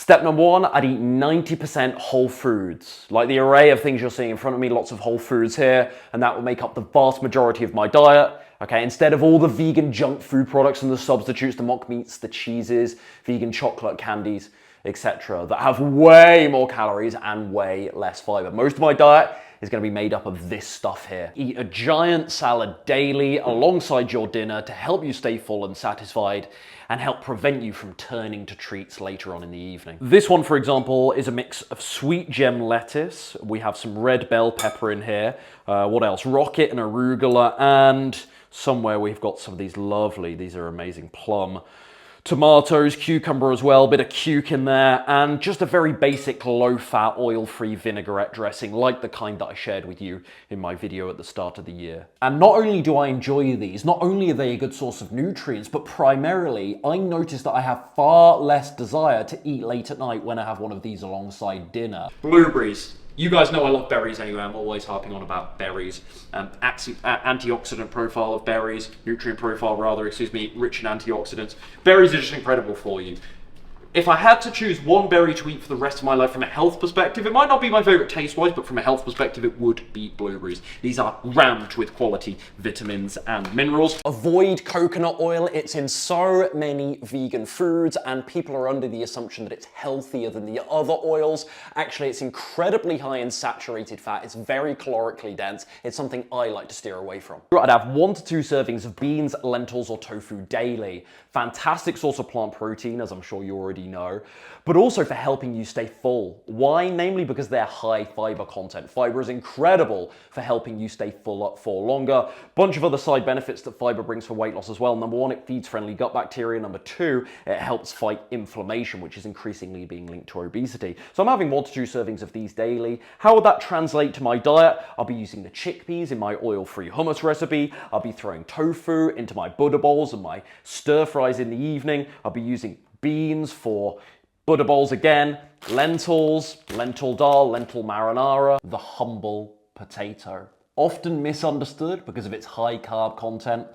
Step number one, I'd eat 90% whole foods. Like the array of things you're seeing in front of me, lots of whole foods here, and that will make up the vast majority of my diet. Okay, instead of all the vegan junk food products and the substitutes, the mock meats, the cheeses, vegan chocolate candies, etc., that have way more calories and way less fiber. Most of my diet is going to be made up of this stuff here. Eat a giant salad daily alongside your dinner to help you stay full and satisfied and help prevent you from turning to treats later on in the evening. This one, for example, is a mix of sweet gem lettuce. We have some red bell pepper in here. What else? Rocket and arugula, and somewhere we've got some of these are amazing plum. Tomatoes, cucumber as well, bit of cuke in there, and just a very basic low-fat, oil-free vinaigrette dressing like the kind that I shared with you in my video at the start of the year. And not only do I enjoy these, not only are they a good source of nutrients, but primarily I notice that I have far less desire to eat late at night when I have one of these alongside dinner. Blueberries. You guys know I love berries anyway, I'm always harping on about berries. Antioxidant profile of berries, nutrient profile rather, rich in antioxidants. Berries are just incredible for you. If I had to choose one berry to eat for the rest of my life from a health perspective, it might not be my favorite taste-wise, but from a health perspective, it would be blueberries. These are rammed with quality vitamins and minerals. Avoid coconut oil. It's in so many vegan foods, and people are under the assumption that it's healthier than the other oils. Actually, it's incredibly high in saturated fat. It's very calorically dense. It's something I like to steer away from. I'd have 1 to 2 servings of beans, lentils, or tofu daily. Fantastic source of plant protein, as I'm sure you already know, but also for helping you stay full. Why? Namely because they're high fiber content. Fiber is incredible for helping you stay full up for longer. Bunch of other side benefits that fiber brings for weight loss as well. Number one, it feeds friendly gut bacteria. Number two, it helps fight inflammation, which is increasingly being linked to obesity. So I'm having 1 to 2 servings of these daily. How would that translate to my diet? I'll be using the chickpeas in my oil-free hummus recipe. I'll be throwing tofu into my Buddha bowls and my stir fries in the evening. I'll be using beans for Buddha bowls again, lentils, lentil dal, lentil marinara, the humble potato. Often misunderstood because of its high carb content,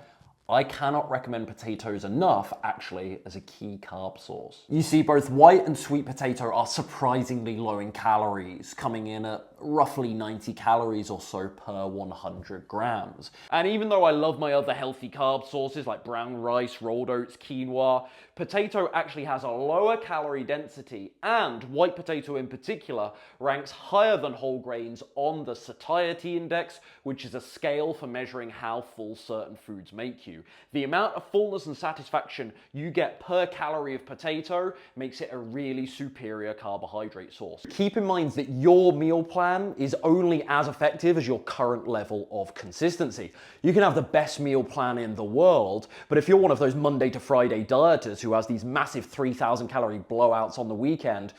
I cannot recommend potatoes enough, actually, as a key carb source. You see, both white and sweet potato are surprisingly low in calories, coming in at roughly 90 calories or so per 100 grams. And even though I love my other healthy carb sources like brown rice, rolled oats, quinoa, potato actually has a lower calorie density, and white potato in particular ranks higher than whole grains on the satiety index, which is a scale for measuring how full certain foods make you. The amount of fullness and satisfaction you get per calorie of potato makes it a really superior carbohydrate source. Keep in mind that your meal plan is only as effective as your current level of consistency. You can have the best meal plan in the world, but if you're one of those Monday to Friday dieters who has these massive 3,000 calorie blowouts on the weekend,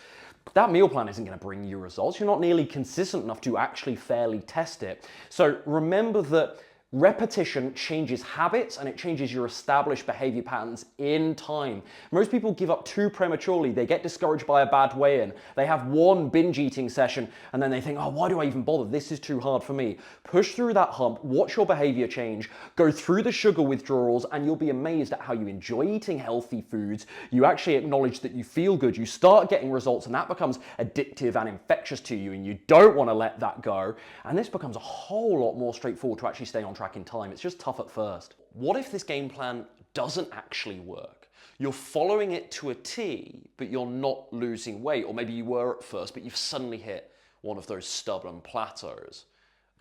that meal plan isn't going to bring you results. You're not nearly consistent enough to actually fairly test it. So remember that repetition changes habits and it changes your established behavior patterns in time. Most people give up too prematurely. They get discouraged by a bad weigh-in. They have one binge eating session and then they think, oh, why do I even bother? This is too hard for me. Push through that hump, watch your behavior change, go through the sugar withdrawals, and you'll be amazed at how you enjoy eating healthy foods. You actually acknowledge that you feel good. You start getting results and that becomes addictive and infectious to you, and you don't want to let that go. And this becomes a whole lot more straightforward to actually stay on track in time. It's just tough at first. What if this game plan doesn't actually work? You're following it to a T, but you're not losing weight, or maybe you were at first, but you've suddenly hit one of those stubborn plateaus.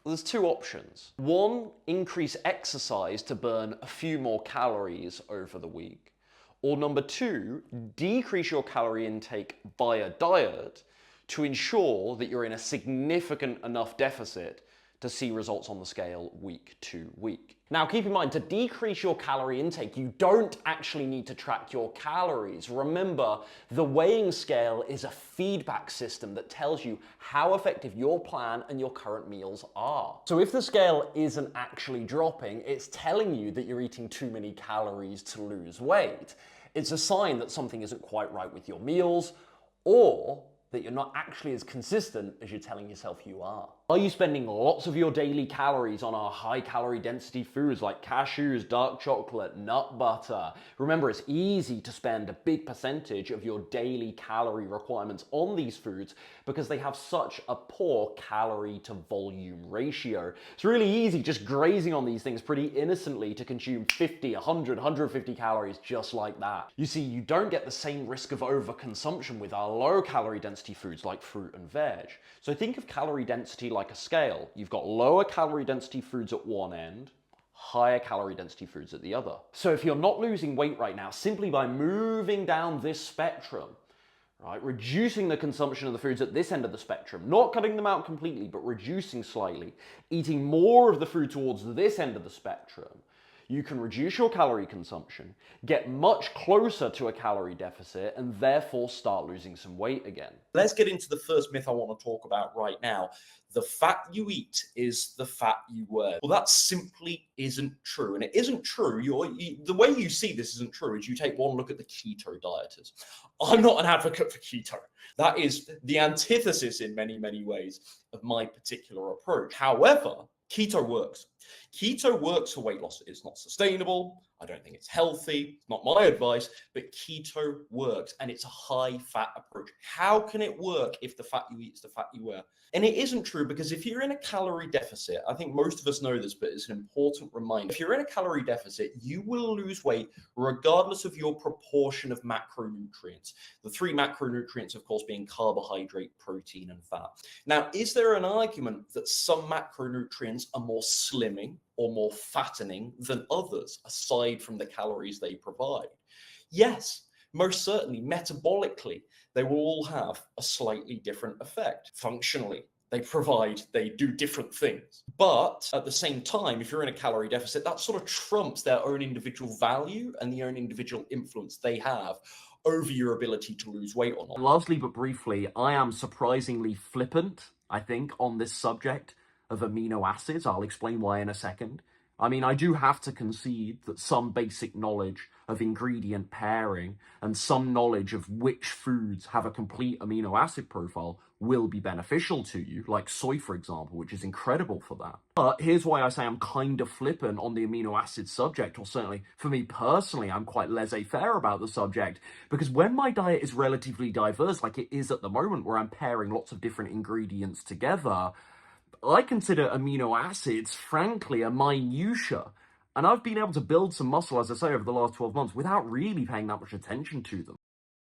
Well, there's 2 options. 1, increase exercise to burn a few more calories over the week. Or number 2, decrease your calorie intake via diet to ensure that you're in a significant enough deficit to see results on the scale week to week. Now, keep in mind, to decrease your calorie intake, you don't actually need to track your calories. Remember, the weighing scale is a feedback system that tells you how effective your plan and your current meals are. So if the scale isn't actually dropping, it's telling you that you're eating too many calories to lose weight. It's a sign that something isn't quite right with your meals, or that you're not actually as consistent as you're telling yourself you are. Are you spending lots of your daily calories on our high calorie density foods like cashews, dark chocolate, nut butter? Remember, it's easy to spend a big percentage of your daily calorie requirements on these foods because they have such a poor calorie to volume ratio. It's really easy just grazing on these things pretty innocently to consume 50, 100, 150 calories just like that. You see, you don't get the same risk of overconsumption with our low calorie density foods like fruit and veg. So think of calorie density like a scale. You've got lower calorie density foods at one end, higher calorie density foods at the other. So if you're not losing weight right now, simply by moving down this spectrum, right, reducing the consumption of the foods at this end of the spectrum, not cutting them out completely, but reducing slightly, eating more of the food towards this end of the spectrum, you can reduce your calorie consumption, get much closer to a calorie deficit, and therefore start losing some weight again. Let's get into the first myth I want to talk about right now. The fat you eat is the fat you wear. Well, that simply isn't true. And it isn't true. The way you see this isn't true is you take one look at the keto dieters. I'm not an advocate for keto. That is the antithesis in many, many ways of my particular approach. However, keto works. Keto works for weight loss. It's not sustainable. I don't think it's healthy. It's not my advice, but keto works and it's a high fat approach. How can it work if the fat you eat is the fat you wear? And it isn't true because if you're in a calorie deficit, I think most of us know this, but it's an important reminder. If you're in a calorie deficit, you will lose weight regardless of your proportion of macronutrients. The three macronutrients, of course, being carbohydrate, protein, and fat. Now, is there an argument that some macronutrients are more slimming or more fattening than others, aside from the calories they provide? Yes, most certainly. Metabolically, they will all have a slightly different effect. Functionally, they do different things. But at the same time, if you're in a calorie deficit, that sort of trumps their own individual value and the own individual influence they have over your ability to lose weight or not. Lastly, but briefly, I am surprisingly flippant, I think, on this subject of amino acids. I'll explain why in a second. I mean, I do have to concede that some basic knowledge of ingredient pairing and some knowledge of which foods have a complete amino acid profile will be beneficial to you, like soy, for example, which is incredible for that. But here's why I say I'm kind of flippant on the amino acid subject, or certainly for me personally, I'm quite laissez-faire about the subject, because when my diet is relatively diverse, like it is at the moment, where I'm pairing lots of different ingredients together, I consider amino acids, frankly, a minutia. And I've been able to build some muscle, as I say, over the last 12 months without really paying that much attention to them.